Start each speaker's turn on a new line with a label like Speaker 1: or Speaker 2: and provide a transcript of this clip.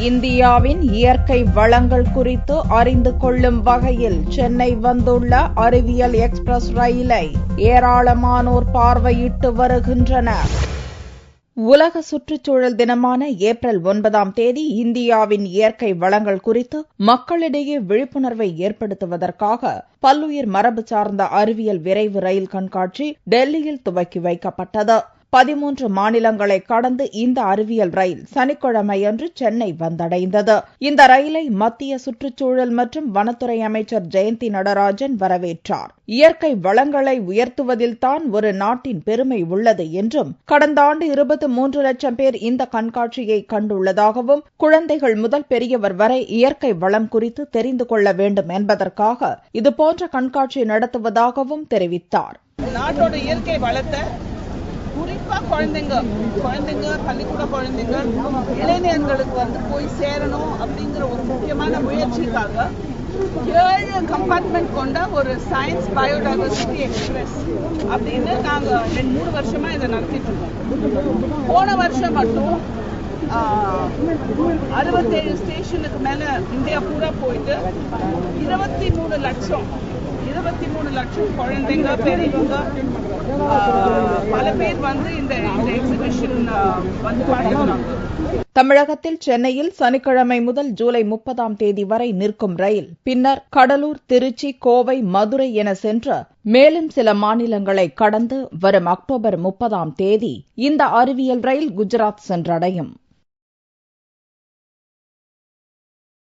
Speaker 1: இந்தியாவின் இயற்கை வளங்கள் குறித்து அறிந்து கொள்ளும் வகையில் சென்னை வந்துள்ள அறிவியல் எக்ஸ்பிரஸ் ரயிலை ஏராளமானோர் பார்வையிட்டு வருகின்றனர். உலக சுற்றுச்சூழல் தினமான ஏப்ரல் 9ஆம் தேதி இந்தியாவின் இயற்கை வளங்கள் குறித்து மக்களிடையே விழிப்புணர்வை ஏற்படுத்துவதற்காக பல்லுயிர் மரபு சார்ந்த அறிவியல் விரைவு ரயில் கண்காட்சி டெல்லியில் துவக்கி வைக்கப்பட்டது. 13 மாநிலங்களை கடந்து இந்த அறிவியல் ரயில் சனிக்கிழமையன்று சென்னை வந்தடைந்தது. இந்த ரயிலை மத்திய சுற்றுச்சூழல் மற்றும் வனத்துறை அமைச்சர் ஜெயந்தி நடராஜன் வரவேற்றார். இயற்கை வளங்களை உயர்த்துவதில்தான் ஒரு நாட்டின் பெருமை உள்ளது என்றும், கடந்த ஆண்டு 23 லட்சம் பேர் இந்த கண்காட்சியை கண்டுள்ளதாகவும், குழந்தைகள் முதல் பெரியவர் வரை இயற்கை வளம் குறித்து தெரிந்து கொள்ள வேண்டும் என்பதற்காக இதுபோன்ற கண்காட்சி நடத்துவதாகவும் தெரிவித்தார்.
Speaker 2: நாட்டோட இயற்கை வளத்தை குறிப்பா குழந்தைங்க பள்ளிக்கூட குழந்தைங்க இளைஞர்களுக்கு போய் சேரணும் அப்படிங்கிற ஒரு முக்கியமான முயற்சிக்காக 7 கம்பார்ட்மெண்ட் கொண்ட ஒரு சயின்ஸ் பயோடைவர்சிட்டி எக்ஸ்பிரஸ் அப்படின்னு நாங்க 2-3 வருஷமா இதை நடத்திட்டு இருக்கோம். போன வருஷம் மட்டும் 67 ஸ்டேஷனுக்கு மேல இந்தியா பூரா போயிட்டு 23 லட்சம் குழந்தைங்க பெரியவங்க பல பேர் இந்த எக்ஸிபிஷன் பார்த்துக்கிறாங்க.
Speaker 1: தமிழகத்தில் சென்னையில் சனிக்கிழமை முதல் ஜூலை 30ஆம் தேதி வரை நிற்கும் ரயில் பின்னர் கடலூர், திருச்சி, கோவை, மதுரை என சென்று மேலும் சில மாநிலங்களை கடந்து வரும் அக்டோபர் 30ஆம் தேதி இந்த அறிவியல் ரயில் குஜராத் சென்றடையும்.